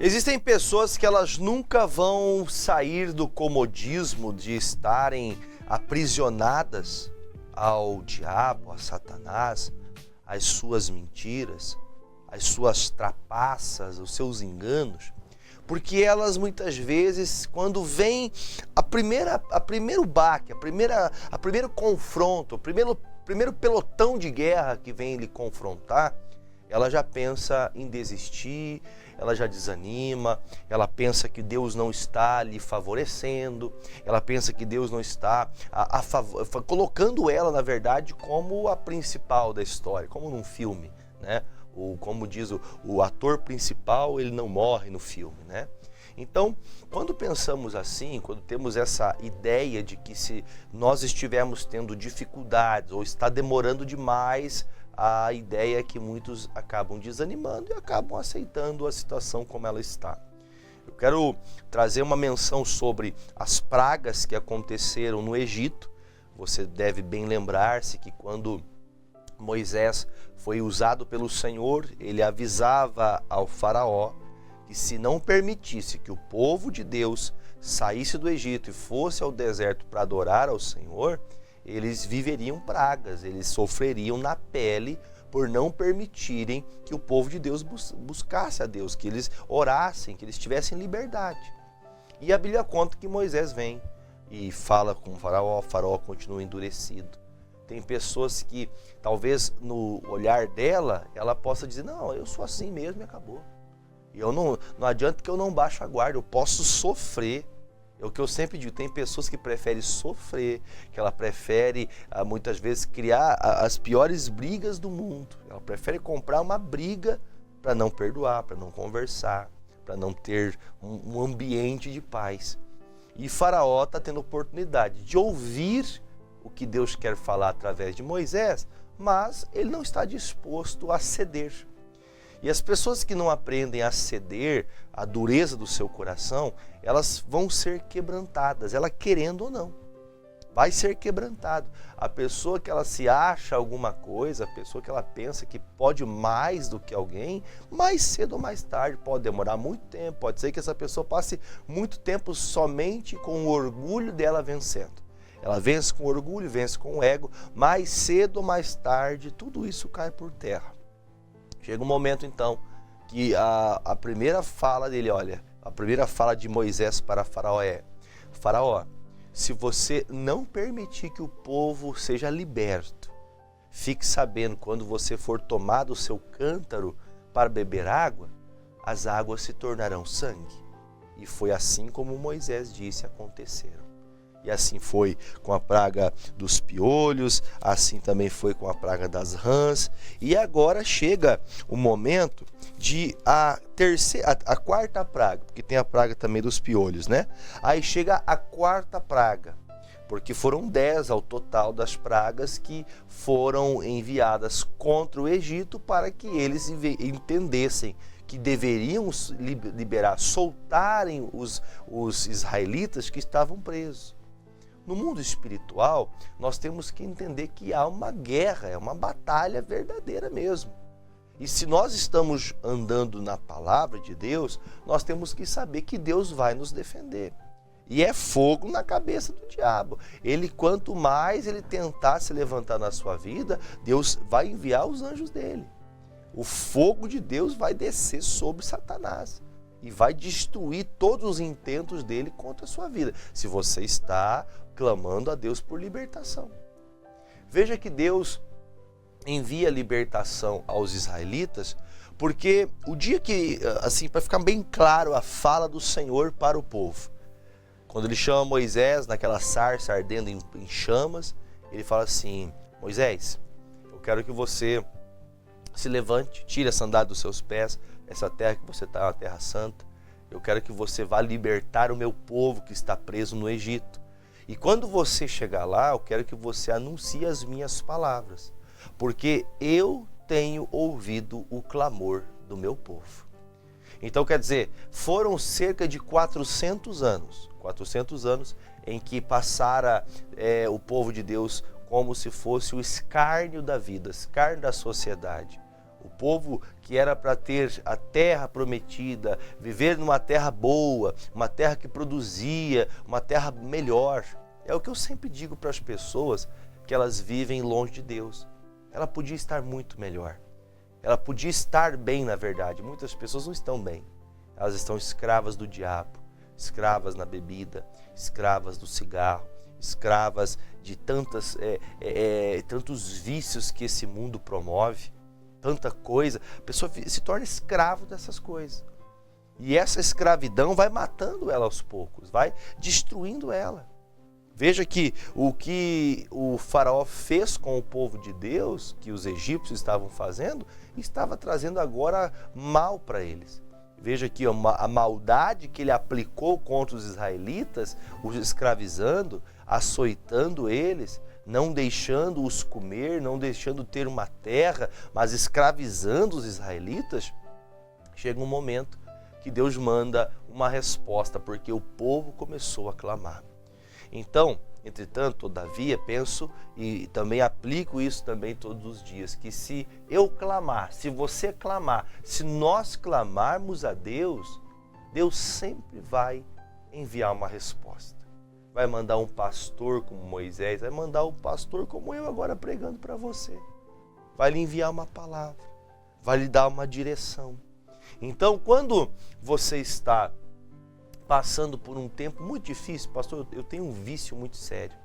Existem pessoas que elas nunca vão sair do comodismo de estarem aprisionadas ao diabo, a Satanás, às suas mentiras, às suas trapaças, os seus enganos, porque elas muitas vezes, quando vem a primeiro baque, a primeiro confronto, o primeiro pelotão de guerra que vem lhe confrontar, ela já pensa em desistir, ela já desanima, ela pensa que Deus não está lhe favorecendo, ela pensa que Deus não está colocando ela, na verdade, como a principal da história, como num filme, né? Ou como diz o ator principal, ele não morre no filme, né? Então, quando pensamos assim, quando temos essa ideia de que se nós estivermos tendo dificuldades ou está demorando demais, a ideia é que muitos acabam desanimando e acabam aceitando a situação como ela está. Eu quero trazer uma menção sobre as pragas que aconteceram no Egito. Você deve bem lembrar-se que quando Moisés foi usado pelo Senhor, ele avisava ao faraó que se não permitisse que o povo de Deus saísse do Egito e fosse ao deserto para adorar ao Senhor, eles viveriam pragas, eles sofreriam na pele por não permitirem que o povo de Deus buscasse a Deus, que eles orassem, que eles tivessem liberdade. E a Bíblia conta que Moisés vem e fala com o faraó continua endurecido. Tem pessoas que talvez no olhar dela, ela possa dizer, não, eu sou assim mesmo e acabou. E eu não adianta que eu não baixo a guarda, eu posso sofrer. É o que eu sempre digo, tem pessoas que preferem sofrer, que ela prefere muitas vezes criar as piores brigas do mundo. Ela prefere comprar uma briga para não perdoar, para não conversar, para não ter um ambiente de paz. E Faraó está tendo oportunidade de ouvir o que Deus quer falar através de Moisés, mas ele não está disposto a ceder. E as pessoas que não aprendem a ceder à dureza do seu coração, elas vão ser quebrantadas, ela querendo ou não, vai ser quebrantado. A pessoa que ela se acha alguma coisa, a pessoa que ela pensa que pode mais do que alguém, mais cedo ou mais tarde, pode demorar muito tempo, pode ser que essa pessoa passe muito tempo somente com o orgulho dela vencendo. Ela vence com orgulho, vence com o ego, mais cedo ou mais tarde, tudo isso cai por terra. Chega um momento então que a primeira fala dele, olha, a primeira fala de Moisés para Faraó é: Faraó, se você não permitir que o povo seja liberto, fique sabendo, quando você for tomar do seu cântaro para beber água, as águas se tornarão sangue. E foi assim como Moisés disse, aconteceram. E assim foi com a praga dos piolhos, assim também foi com a praga das rãs. E agora chega o momento de a quarta praga, porque tem a praga também dos piolhos, né? Aí chega a quarta praga, porque foram 10 ao total das pragas que foram enviadas contra o Egito para que eles entendessem que deveriam liberar, soltarem os israelitas que estavam presos. No mundo espiritual, nós temos que entender que há uma guerra, é uma batalha verdadeira mesmo. E se nós estamos andando na palavra de Deus, nós temos que saber que Deus vai nos defender. E é fogo na cabeça do diabo. Ele, quanto mais ele tentar se levantar na sua vida, Deus vai enviar os anjos dele. O fogo de Deus vai descer sobre Satanás e vai destruir todos os intentos dele contra a sua vida, se você está clamando a Deus por libertação. Veja que Deus envia libertação aos israelitas, porque o dia que, assim, para ficar bem claro a fala do Senhor para o povo, quando ele chama Moisés naquela sarça ardendo em chamas, ele fala assim: Moisés, eu quero que você se levante, tire a sandália dos seus pés, essa terra que você está é uma terra santa, eu quero que você vá libertar o meu povo que está preso no Egito. E quando você chegar lá, eu quero que você anuncie as minhas palavras, porque eu tenho ouvido o clamor do meu povo. Então, quer dizer, foram cerca de 400 anos em que passara o povo de Deus como se fosse o escárnio da vida, escárnio da sociedade. O povo que era para ter a terra prometida, viver numa terra boa, uma terra que produzia, uma terra melhor. É o que eu sempre digo para as pessoas, que elas vivem longe de Deus. Ela podia estar muito melhor. Ela podia estar bem, na verdade. Muitas pessoas não estão bem. Elas estão escravas do diabo, escravas na bebida, escravas do cigarro, escravas de tantos vícios que esse mundo promove, tanta coisa. A pessoa se torna escravo dessas coisas. E essa escravidão vai matando ela aos poucos, vai destruindo ela. Veja que o faraó fez com o povo de Deus, que os egípcios estavam fazendo, estava trazendo agora mal para eles. Veja aqui a maldade que ele aplicou contra os israelitas, os escravizando, açoitando eles, não deixando-os comer, não deixando ter uma terra, mas escravizando os israelitas. Chega um momento que Deus manda uma resposta, porque o povo começou a clamar. Então, entretanto, todavia, penso e também aplico isso também todos os dias, que se eu clamar, se você clamar, se nós clamarmos a Deus, Deus sempre vai enviar uma resposta. Vai mandar um pastor como Moisés, vai mandar um pastor como eu agora pregando para você. Vai lhe enviar uma palavra, vai lhe dar uma direção. Então, quando você está passando por um tempo muito difícil, pastor, eu tenho um vício muito sério.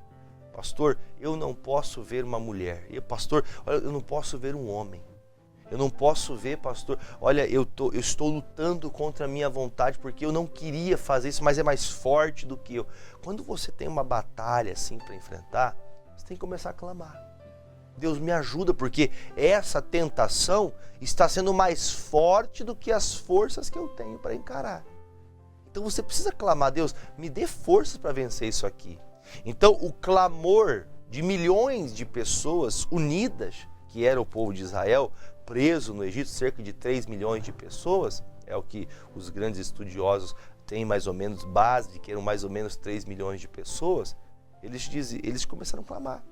Pastor, eu não posso ver uma mulher. Pastor, eu não posso ver um homem. Eu não posso ver, pastor, olha, eu estou lutando contra a minha vontade porque eu não queria fazer isso, mas é mais forte do que eu. Quando você tem uma batalha assim para enfrentar, você tem que começar a clamar. Deus me ajuda, porque essa tentação está sendo mais forte do que as forças que eu tenho para encarar. Então você precisa clamar, Deus, me dê forças para vencer isso aqui. Então o clamor de milhões de pessoas unidas, que era o povo de Israel, preso no Egito, cerca de 3 milhões de pessoas, é o que os grandes estudiosos têm mais ou menos base, de que eram mais ou menos 3 milhões de pessoas, eles começaram a clamar.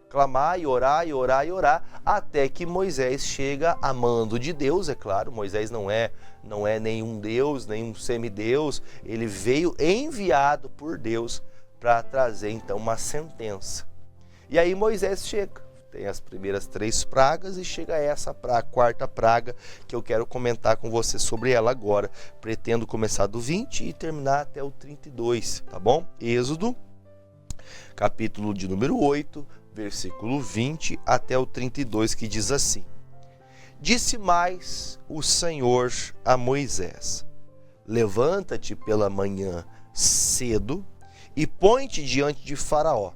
Clamar e orar, e orar, e orar, até que Moisés chega a mando de Deus, é claro. Moisés não é nenhum Deus, nenhum semideus, ele veio enviado por Deus para trazer então uma sentença. E aí Moisés chega, tem as primeiras 3 pragas e chega a quarta praga, que eu quero comentar com você sobre ela agora. Pretendo começar do 20 e terminar até o 32, tá bom? Êxodo, capítulo de número 8, versículo 20 até o 32, que diz assim: Disse mais o Senhor a Moisés: Levanta-te pela manhã cedo e põe-te diante de Faraó,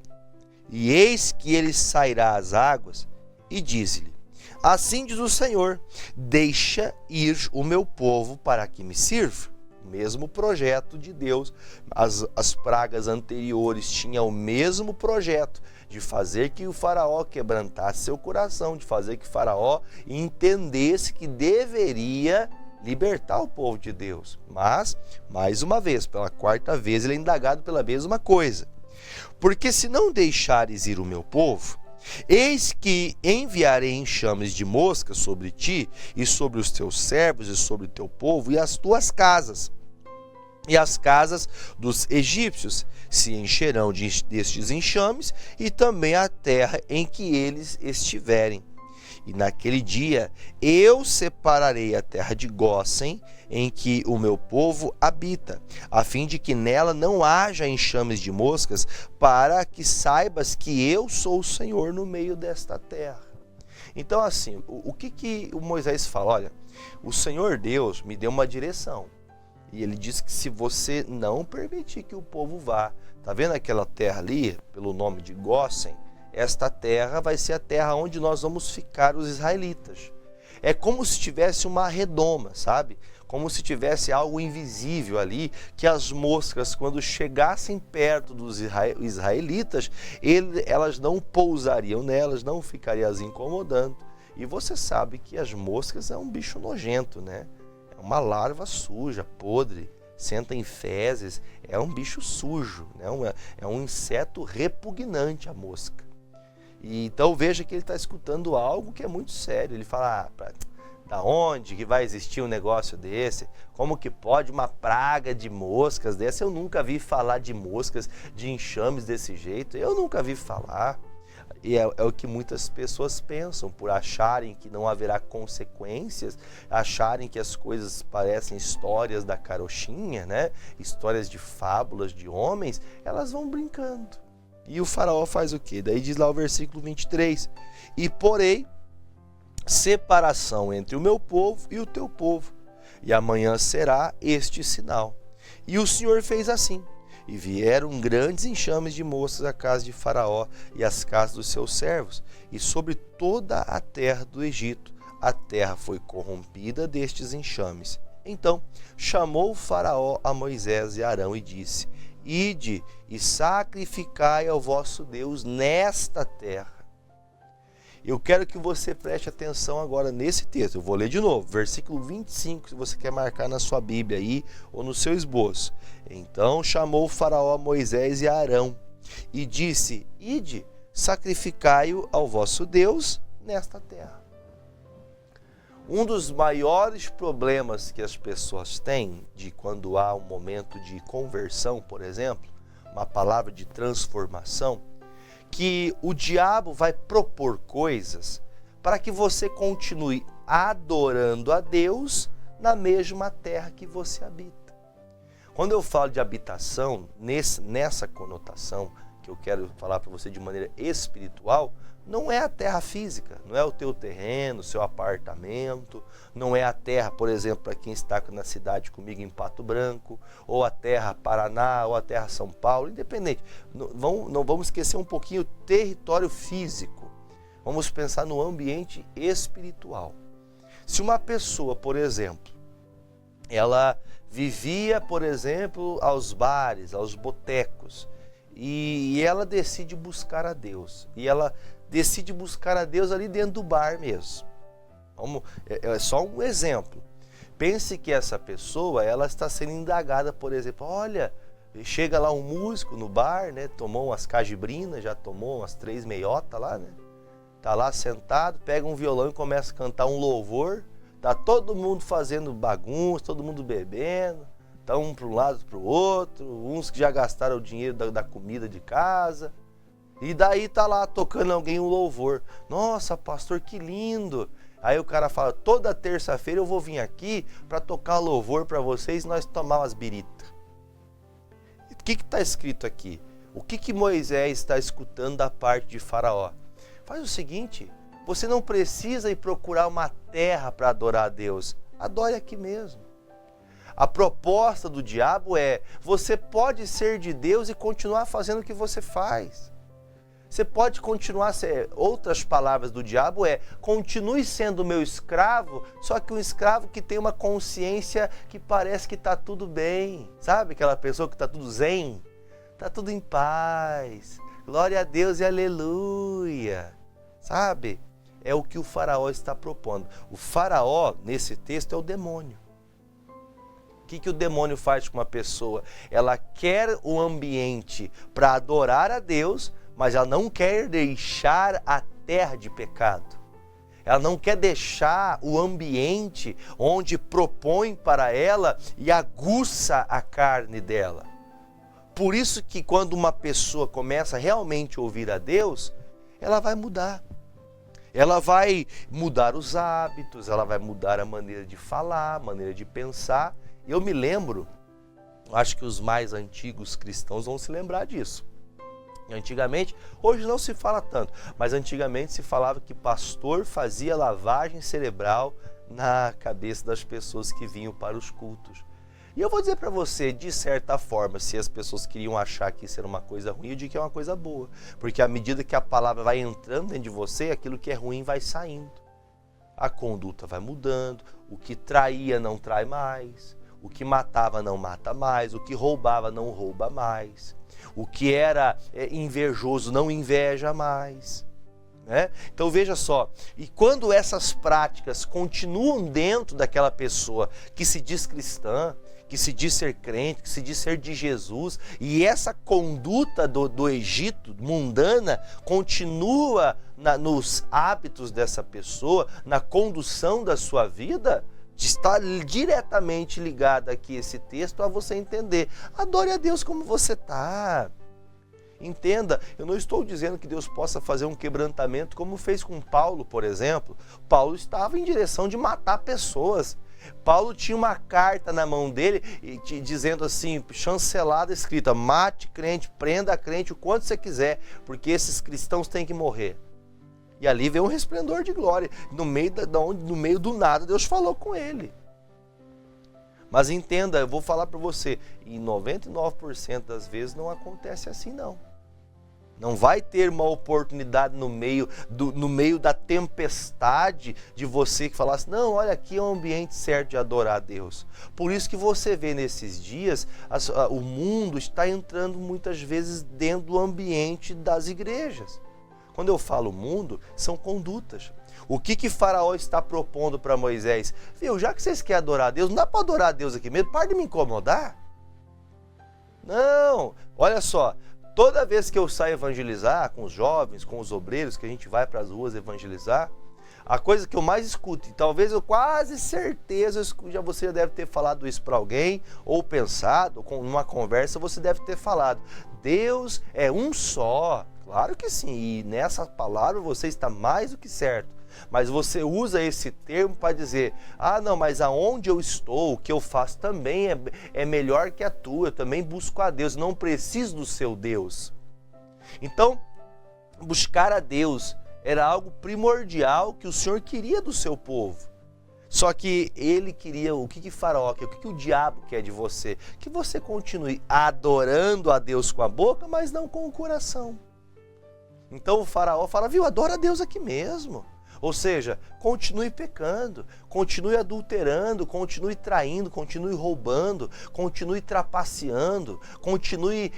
e eis que ele sairá às águas, e diz-lhe: Assim diz o Senhor, deixa ir o meu povo para que me sirva. Mesmo projeto de Deus, as pragas anteriores tinham o mesmo projeto de fazer que o faraó quebrantasse seu coração, de fazer que o faraó entendesse que deveria libertar o povo de Deus. Mas, mais uma vez, pela 4ª vez, ele é indagado pela mesma coisa. Porque se não deixares ir o meu povo, eis que enviarei enxames de moscas sobre ti e sobre os teus servos e sobre o teu povo e as tuas casas. E as casas dos egípcios se encherão destes enxames e também a terra em que eles estiverem. E naquele dia eu separarei a terra de Gósen, em que o meu povo habita, a fim de que nela não haja enxames de moscas, para que saibas que eu sou o Senhor no meio desta terra. Então assim, o que o Moisés fala? Olha, o Senhor Deus me deu uma direção. E ele diz que se você não permitir que o povo vá, tá vendo aquela terra ali, pelo nome de Gósen? Esta terra vai ser a terra onde nós vamos ficar, os israelitas. É como se tivesse uma redoma, sabe? Como se tivesse algo invisível ali, que as moscas, quando chegassem perto dos israelitas, elas não pousariam nelas, não ficariam as incomodando. E você sabe que as moscas é um bicho nojento, né? É uma larva suja, podre, senta em fezes, é um bicho sujo, né? É um inseto repugnante, a mosca. E então veja que ele está escutando algo que é muito sério. Ele fala, Da onde que vai existir um negócio desse? Como que pode uma praga de moscas dessa? Eu nunca vi falar de moscas, de enxames desse jeito. Eu nunca vi falar. E é o que muitas pessoas pensam, por acharem que não haverá consequências, acharem que as coisas parecem histórias da carochinha, né? Histórias de fábulas de homens, elas vão brincando. E o faraó faz o quê? Daí diz lá o versículo 23, e porém separação entre o meu povo e o teu povo, e amanhã será este sinal. E o Senhor fez assim, e vieram grandes enxames de moças à casa de Faraó e às casas dos seus servos, e sobre toda a terra do Egito, a terra foi corrompida destes enxames. Então chamou o Faraó a Moisés e Arão e disse, ide e sacrificai ao vosso Deus nesta terra. Eu quero que você preste atenção agora nesse texto. Eu vou ler de novo, versículo 25, se você quer marcar na sua Bíblia aí ou no seu esboço. Então chamou o Faraó a Moisés e a Arão e disse, ide, sacrificai-o ao vosso Deus nesta terra. Um dos maiores problemas que as pessoas têm de quando há um momento de conversão, por exemplo, uma palavra de transformação, que o diabo vai propor coisas para que você continue adorando a Deus na mesma terra que você habita. Quando eu falo de habitação, nessa conotação que eu quero falar para você de maneira espiritual, não é a terra física, não é o teu terreno, o seu apartamento, não é a terra, por exemplo, para quem está na cidade comigo em Pato Branco, ou a terra Paraná, ou a terra São Paulo, independente. Não vamos esquecer um pouquinho o território físico, vamos pensar no ambiente espiritual. Se uma pessoa, por exemplo, ela vivia, por exemplo, aos bares, aos botecos, e ela decide buscar a Deus, e ela decide buscar a Deus ali dentro do bar mesmo. É só um exemplo. Pense que essa pessoa, ela está sendo indagada, por exemplo, olha, chega lá um músico no bar, né, tomou umas cajibrinas, já tomou umas 3 meiotas lá, né, tá lá sentado, pega um violão e começa a cantar um louvor, tá todo mundo fazendo bagunça, todo mundo bebendo, tá um para um lado para o outro, uns que já gastaram o dinheiro da comida de casa. E daí tá lá tocando alguém um louvor. Nossa, pastor, que lindo. Aí o cara fala, toda terça-feira eu vou vir aqui para tocar louvor para vocês e nós tomar umas biritas. O que está escrito aqui? O que Moisés está escutando da parte de Faraó? Faz o seguinte, você não precisa ir procurar uma terra para adorar a Deus. Adore aqui mesmo. A proposta do diabo é, você pode ser de Deus e continuar fazendo o que você faz. Você pode continuar, outras palavras do diabo continue sendo meu escravo, só que um escravo que tem uma consciência que parece que está tudo bem. Sabe aquela pessoa que está tudo zen? Está tudo em paz, glória a Deus e aleluia. Sabe? É o que o faraó está propondo. O faraó, nesse texto, é o demônio. O que o demônio faz com uma pessoa? Ela quer o ambiente para adorar a Deus, mas ela não quer deixar a terra de pecado. Ela não quer deixar o ambiente onde propõe para ela e aguça a carne dela. Por isso que quando uma pessoa começa realmente a ouvir a Deus, ela vai mudar. Ela vai mudar os hábitos, ela vai mudar a maneira de falar, a maneira de pensar. Eu me lembro, acho que os mais antigos cristãos vão se lembrar disso. Antigamente, hoje não se fala tanto, mas antigamente se falava que pastor fazia lavagem cerebral na cabeça das pessoas que vinham para os cultos. E eu vou dizer para você, de certa forma, se as pessoas queriam achar que isso era uma coisa ruim, eu digo que é uma coisa boa. Porque à medida que a palavra vai entrando dentro de você, aquilo que é ruim vai saindo. A conduta vai mudando, o que traía não trai mais, o que matava não mata mais, o que roubava não rouba mais. O que era invejoso não inveja mais, né? Então veja só, e quando essas práticas continuam dentro daquela pessoa que se diz cristã, que se diz ser crente, que se diz ser de Jesus, e essa conduta do Egito mundana continua nos hábitos dessa pessoa, na condução da sua vida, está diretamente ligado aqui esse texto a você entender. Adore a Deus como você está. Entenda, eu não estou dizendo que Deus possa fazer um quebrantamento como fez com Paulo, por exemplo. Paulo estava em direção de matar pessoas. Paulo tinha uma carta na mão dele dizendo assim, chancelada, escrita: mate crente, prenda crente o quanto você quiser, porque esses cristãos têm que morrer. E ali veio um resplendor de glória. No meio do nada, Deus falou com ele. Mas entenda, eu vou falar para você, em 99% das vezes não acontece assim não. Não vai ter uma oportunidade no meio da tempestade de você que falasse: não, olha, aqui é o ambiente certo de adorar a Deus. Por isso que você vê nesses dias, o mundo está entrando muitas vezes dentro do ambiente das igrejas. Quando eu falo mundo, são condutas. O que Faraó está propondo para Moisés? Viu, já que vocês querem adorar a Deus, não dá para adorar a Deus aqui mesmo? Para de me incomodar. Não, olha só. Toda vez que eu saio evangelizar com os jovens, com os obreiros, que a gente vai para as ruas evangelizar, a coisa que eu mais escuto, e talvez eu quase certeza, você já deve ter falado isso para alguém, ou pensado, ou numa conversa você deve ter falado: Deus é um só. Claro que sim, e nessa palavra você está mais do que certo. Mas você usa esse termo para dizer: ah, não, mas aonde eu estou, o que eu faço também é melhor que a tua, eu também busco a Deus, não preciso do seu Deus. Então, buscar a Deus era algo primordial que o Senhor queria do seu povo. Só que ele queria, o que Faraó quer, o que o diabo quer de você? Que você continue adorando a Deus com a boca, mas não com o coração. Então o Faraó fala: viu, adora a Deus aqui mesmo. Ou seja, continue pecando, continue adulterando, continue traindo, continue roubando, continue trapaceando, continue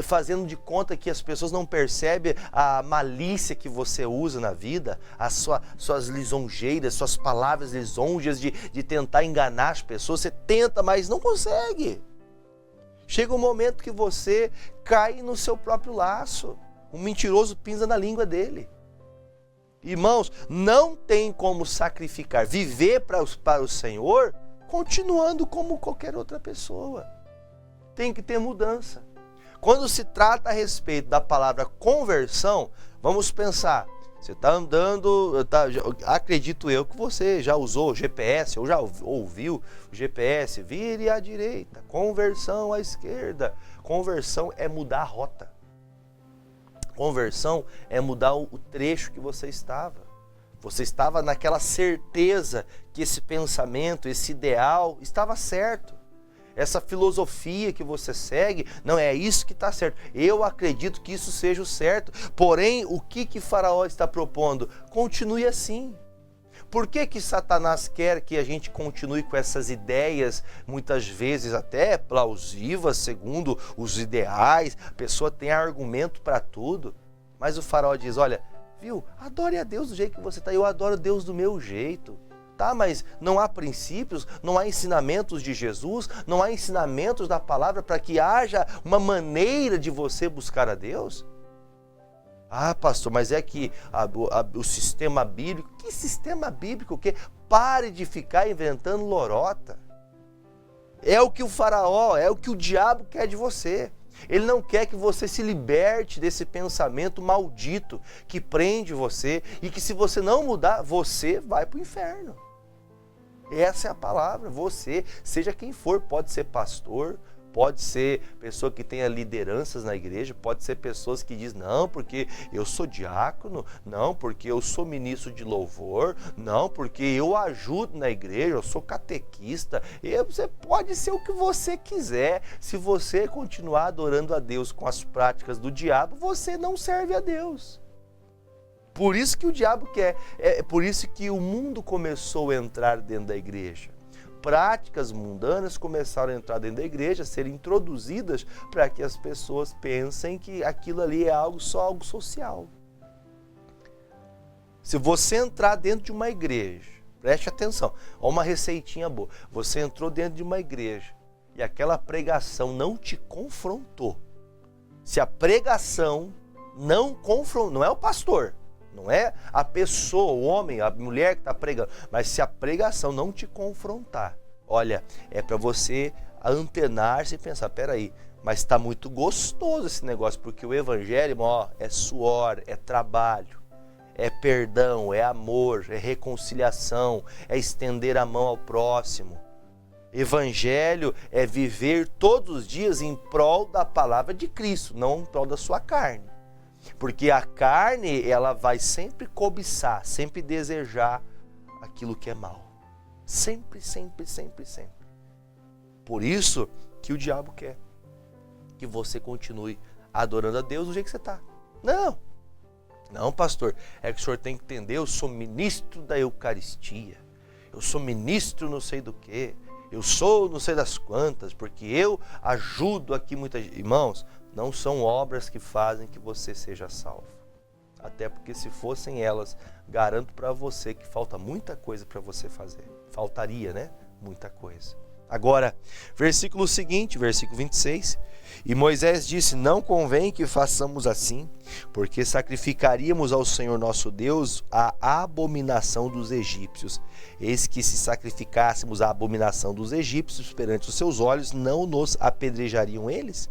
fazendo de conta que as pessoas não percebem a malícia que você usa na vida, suas lisonjeiras, suas palavras lisonjas de tentar enganar as pessoas. Você tenta, mas não consegue. Chega um momento que você cai no seu próprio laço. O mentiroso pisa na língua dele. Irmãos, não tem como sacrificar, viver para o Senhor, continuando como qualquer outra pessoa. Tem que ter mudança. Quando se trata a respeito da palavra conversão, vamos pensar, você está andando, acredito eu que você já usou GPS, ou já ouviu o GPS, vire à direita, conversão à esquerda. Conversão é mudar a rota. Conversão é mudar o trecho que você estava. Você estava naquela certeza que esse pensamento, esse ideal estava certo. Essa filosofia que você segue, não é isso que está certo. Eu acredito que isso seja o certo. Porém, o que Faraó está propondo? Continue assim. Por que Satanás quer que a gente continue com essas ideias, muitas vezes até plausíveis, segundo os ideais? A pessoa tem argumento para tudo. Mas o Faraó diz: olha, viu, adore a Deus do jeito que você está. Eu adoro Deus do meu jeito. Tá, mas não há princípios, não há ensinamentos de Jesus, não há ensinamentos da palavra para que haja uma maneira de você buscar a Deus? Ah, pastor, mas é que o sistema bíblico... Que sistema bíblico? O quê? Pare de ficar inventando lorota. É o que o Faraó, é o que o diabo quer de você. Ele não quer que você se liberte desse pensamento maldito que prende você e que, se você não mudar, você vai para o inferno. Essa é a palavra. Você, seja quem for, pode ser pastor, pode ser pessoa que tenha lideranças na igreja, pode ser pessoas que dizem: não, porque eu sou diácono, não, porque eu sou ministro de louvor, não, porque eu ajudo na igreja, eu sou catequista. Você pode ser o que você quiser. Se você continuar adorando a Deus com as práticas do diabo, você não serve a Deus. Por isso que o diabo quer, é por isso que o mundo começou a entrar dentro da igreja. Práticas mundanas começaram a entrar dentro da igreja, a serem introduzidas para que as pessoas pensem que aquilo ali é só algo social. Se você entrar dentro de uma igreja, preste atenção, olha uma receitinha boa, você entrou dentro de uma igreja e aquela pregação não te confrontou, se a pregação não confrontou, não é o pastor, não é a pessoa, o homem, a mulher que está pregando, mas se a pregação não te confrontar, olha, é para você antenar-se e pensar, peraí, mas está muito gostoso esse negócio, porque o evangelho, ó, é suor, é trabalho, é perdão, é amor, é reconciliação, é estender a mão ao próximo. Evangelho é viver todos os dias em prol da palavra de Cristo, não em prol da sua carne. Porque a carne, ela vai sempre cobiçar, sempre desejar aquilo que é mal. Sempre, sempre, sempre, sempre. Por isso que o diabo quer que você continue adorando a Deus do jeito que você está. Não, pastor, é que o senhor tem que entender, eu sou ministro da Eucaristia, eu sou ministro não sei do que, eu sou não sei das quantas, porque eu ajudo aqui muita gente. Irmãos, não são obras que fazem que você seja salvo. Até porque se fossem elas, garanto para você que falta muita coisa para você fazer. Faltaria, né? Muita coisa. Agora, versículo seguinte, versículo 26. E Moisés disse, não convém que façamos assim, porque sacrificaríamos ao Senhor nosso Deus a abominação dos egípcios. Eis que se sacrificássemos a abominação dos egípcios perante os seus olhos, não nos apedrejariam eles?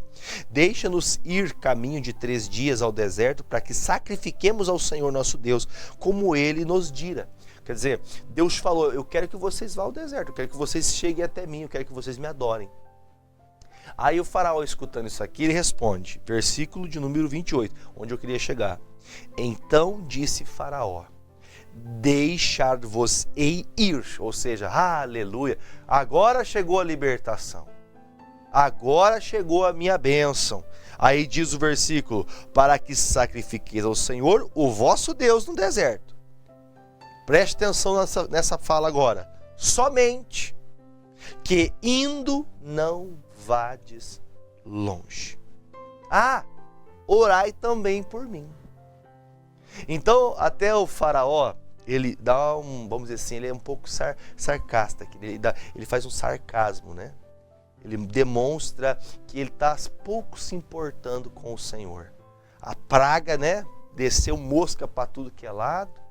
Deixa-nos ir caminho de 3 dias ao deserto, para que sacrifiquemos ao Senhor nosso Deus, como ele nos dira. Quer dizer, Deus falou, eu quero que vocês vá ao deserto, eu quero que vocês cheguem até mim, eu quero que vocês me adorem. Aí o faraó, escutando isso aqui, ele responde, versículo de número 28, onde eu queria chegar. Então disse faraó, deixar-vos-ei ir, ou seja, aleluia, agora chegou a libertação, agora chegou a minha bênção. Aí diz o versículo, para que sacrifiqueis ao Senhor, o vosso Deus, no deserto. Preste atenção nessa fala agora. Somente que indo não vades longe. Orai também por mim. Então, até o faraó, ele dá vamos dizer assim, ele é um pouco sarcástico. Ele faz um sarcasmo, né? Ele demonstra que ele está pouco se importando com o Senhor. A praga, né? Desceu mosca para tudo que é lado.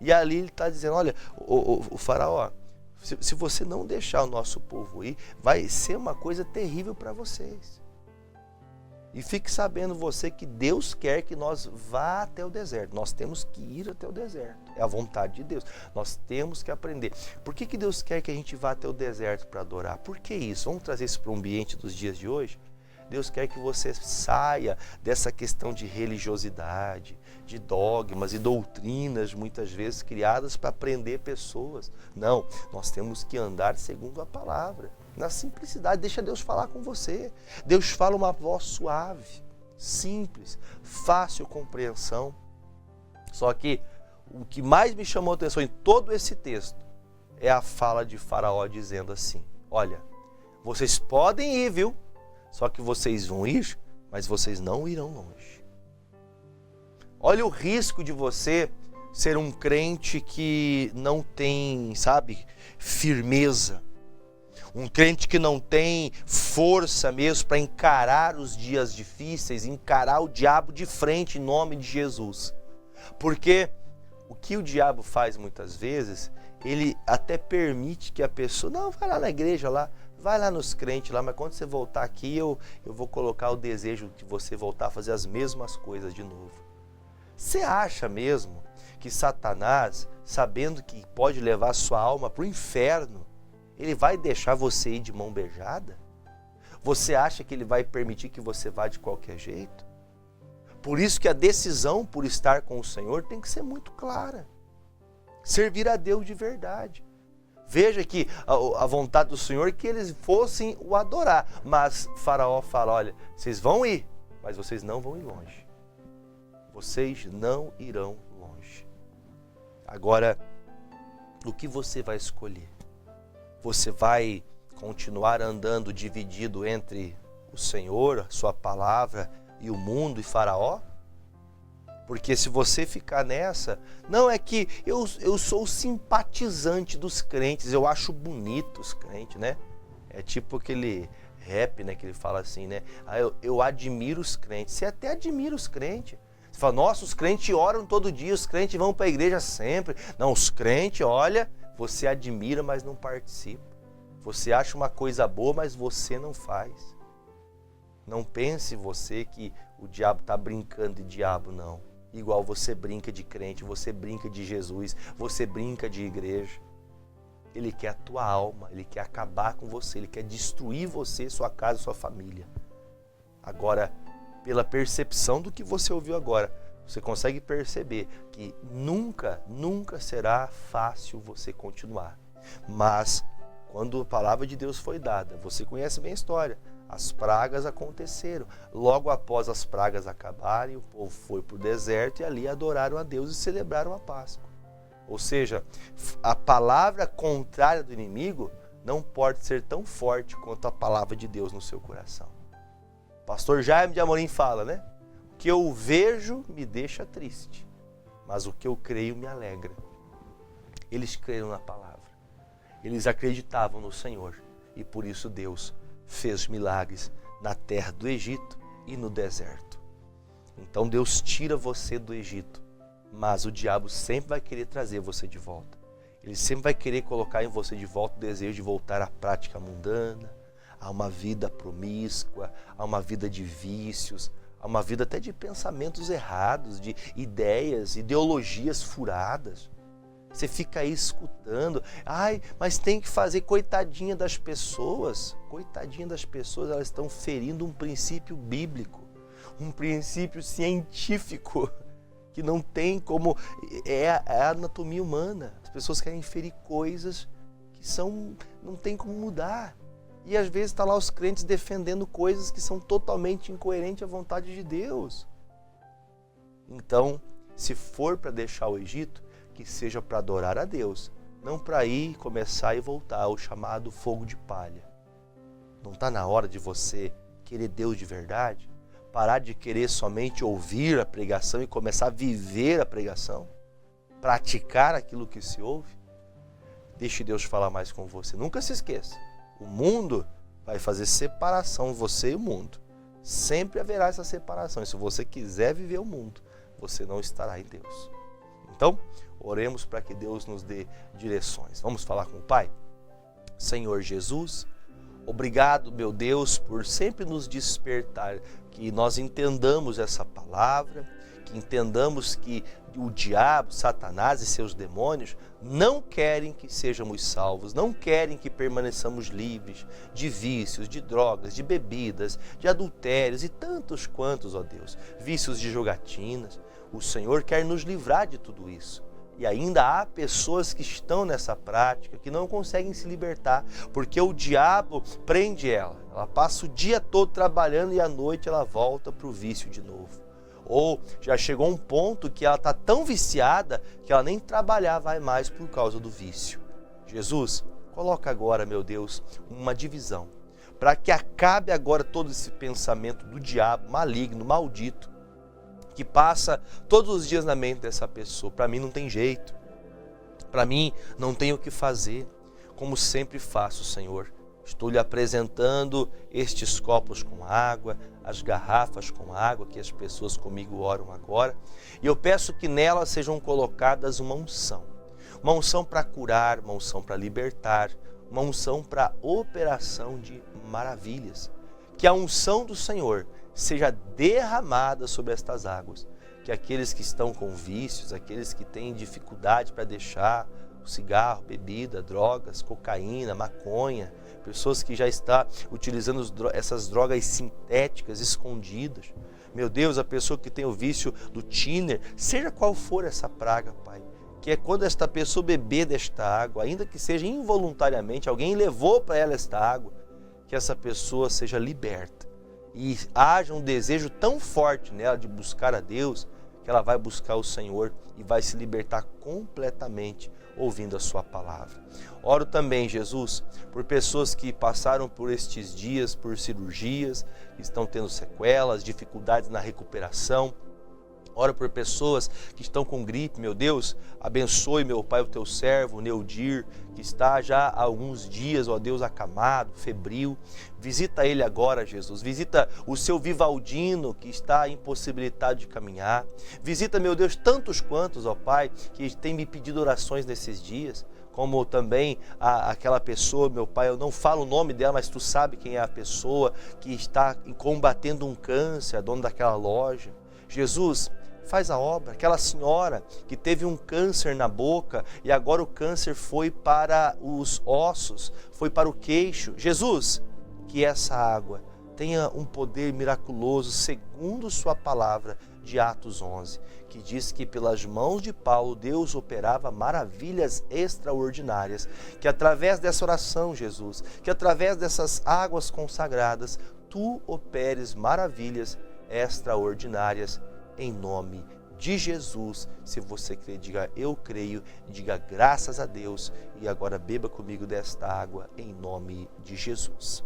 E ali ele está dizendo, olha, o faraó, se você não deixar o nosso povo ir, vai ser uma coisa terrível para vocês. E fique sabendo você que Deus quer que nós vá até o deserto. Nós temos que ir até o deserto. É a vontade de Deus. Nós temos que aprender. Por que Deus quer que a gente vá até o deserto para adorar? Por que isso? Vamos trazer isso para o ambiente dos dias de hoje? Deus quer que você saia dessa questão de religiosidade, de dogmas e doutrinas, muitas vezes criadas para prender pessoas. Não, nós temos que andar segundo a palavra, na simplicidade. Deixa Deus falar com você. Deus fala uma voz suave, simples, fácil compreensão. Só que o que mais me chamou a atenção em todo esse texto é a fala de Faraó dizendo assim, olha, vocês podem ir, viu? Só que vocês vão ir, mas vocês não irão longe. Olha o risco de você ser um crente que não tem, sabe, firmeza. Um crente que não tem força mesmo para encarar os dias difíceis, encarar o diabo de frente em nome de Jesus. Porque o que o diabo faz muitas vezes, ele até permite que a pessoa, não, vai lá na igreja lá, vai lá nos crentes lá, mas quando você voltar aqui, eu vou colocar o desejo de você voltar a fazer as mesmas coisas de novo. Você acha mesmo que Satanás, sabendo que pode levar a sua alma para o inferno, ele vai deixar você ir de mão beijada? Você acha que ele vai permitir que você vá de qualquer jeito? Por isso que a decisão por estar com o Senhor tem que ser muito clara. Servir a Deus de verdade. Veja que a vontade do Senhor é que eles fossem o adorar. Mas Faraó fala, olha, vocês vão ir, mas vocês não vão ir longe. Vocês não irão longe. Agora, o que você vai escolher? Você vai continuar andando dividido entre o Senhor, a sua palavra, e o mundo e Faraó? Porque se você ficar nessa, não é que eu sou simpatizante dos crentes, eu acho bonito os crentes, né? É tipo aquele rap, né, que ele fala assim, né? Eu admiro os crentes. Você até admira os crentes. Você fala, nossa, os crentes oram todo dia, os crentes vão para a igreja sempre. Não, os crentes, olha, você admira, mas não participa. Você acha uma coisa boa, mas você não faz. Não pense você que o diabo está brincando de diabo, não. Igual você brinca de crente, você brinca de Jesus, você brinca de igreja. Ele quer a tua alma, ele quer acabar com você, ele quer destruir você, sua casa, sua família. Agora, pela percepção do que você ouviu agora, você consegue perceber que nunca será fácil você continuar. Mas, quando a palavra de Deus foi dada, você conhece bem a história, as pragas aconteceram. Logo após as pragas acabarem, o povo foi para o deserto e ali adoraram a Deus e celebraram a Páscoa. Ou seja, a palavra contrária do inimigo não pode ser tão forte quanto a palavra de Deus no seu coração. O pastor Jaime de Amorim fala, né? O que eu vejo me deixa triste, mas o que eu creio me alegra. Eles creram na palavra. Eles acreditavam no Senhor e por isso Deus fez milagres na terra do Egito e no deserto. Então Deus tira você do Egito, mas o diabo sempre vai querer trazer você de volta. Ele sempre vai querer colocar em você de volta o desejo de voltar à prática mundana, a uma vida promíscua, a uma vida de vícios, a uma vida até de pensamentos errados, de ideias, ideologias furadas. Você fica aí escutando, mas tem que fazer, coitadinha das pessoas. Coitadinha das pessoas, elas estão ferindo um princípio bíblico, um princípio científico, que não tem como, é a anatomia humana. As pessoas querem ferir coisas que não tem como mudar. E às vezes está lá os crentes defendendo coisas que são totalmente incoerentes à vontade de Deus. Então, se for para deixar o Egito, que seja para adorar a Deus, não para ir, começar e voltar ao chamado fogo de palha. Não está na hora de você querer Deus de verdade? Parar de querer somente ouvir a pregação e começar a viver a pregação? Praticar aquilo que se ouve? Deixe Deus falar mais com você. Nunca se esqueça, o mundo vai fazer separação, você e o mundo. Sempre haverá essa separação. E se você quiser viver o mundo, você não estará em Deus. Então, oremos para que Deus nos dê direções. Vamos falar com o Pai? Senhor Jesus, obrigado, meu Deus, por sempre nos despertar, que nós entendamos essa palavra, que entendamos que o diabo, Satanás e seus demônios não querem que sejamos salvos, não querem que permaneçamos livres de vícios, de drogas, de bebidas, de adultérios e tantos quantos, ó Deus, vícios de jogatinas. O Senhor quer nos livrar de tudo isso. E ainda há pessoas que estão nessa prática, que não conseguem se libertar, porque o diabo prende ela. Ela passa o dia todo trabalhando e à noite ela volta para o vício de novo. Ou já chegou um ponto que ela está tão viciada que ela nem trabalhar vai mais por causa do vício. Jesus, coloca agora, meu Deus, uma divisão, para que acabe agora todo esse pensamento do diabo maligno, maldito, que passa todos os dias na mente dessa pessoa. Para mim não tem jeito, para mim não tem o que fazer. Como sempre faço, Senhor, estou lhe apresentando estes copos com água, as garrafas com água que as pessoas comigo oram agora, e eu peço que nelas sejam colocadas uma unção para curar, uma unção para libertar, uma unção para operação de maravilhas. Que a unção do Senhor seja derramada sobre estas águas, que aqueles que estão com vícios, aqueles que têm dificuldade para deixar o cigarro, bebida, drogas, cocaína, maconha, pessoas que já estão utilizando essas drogas sintéticas escondidas. Meu Deus, a pessoa que tem o vício do thinner, seja qual for essa praga, Pai, que é quando esta pessoa beber desta água, ainda que seja involuntariamente, alguém levou para ela esta água, que essa pessoa seja liberta. E haja um desejo tão forte nela de buscar a Deus, que ela vai buscar o Senhor e vai se libertar completamente ouvindo a sua palavra. Oro também, Jesus, por pessoas que passaram por estes dias, por cirurgias, estão tendo sequelas, dificuldades na recuperação. Oro por pessoas que estão com gripe, meu Deus, abençoe, meu Pai, o teu servo, o Neudir, que está já há alguns dias, ó Deus, acamado, febril. Visita ele agora, Jesus. Visita o seu Vivaldino, que está impossibilitado de caminhar. Visita, meu Deus, tantos quantos, ó Pai, que tem me pedido orações nesses dias. Como também aquela pessoa, meu Pai, eu não falo o nome dela, mas tu sabe quem é a pessoa que está combatendo um câncer, a dona daquela loja. Jesus, faz a obra. Aquela senhora que teve um câncer na boca e agora o câncer foi para os ossos, foi para o queixo. Jesus, que essa água tenha um poder miraculoso, segundo sua palavra de Atos 11, que diz que pelas mãos de Paulo Deus operava maravilhas extraordinárias, que através dessa oração, Jesus, que através dessas águas consagradas, tu operes maravilhas extraordinárias em nome de Jesus. Se você crê, diga eu creio, diga graças a Deus e agora beba comigo desta água em nome de Jesus.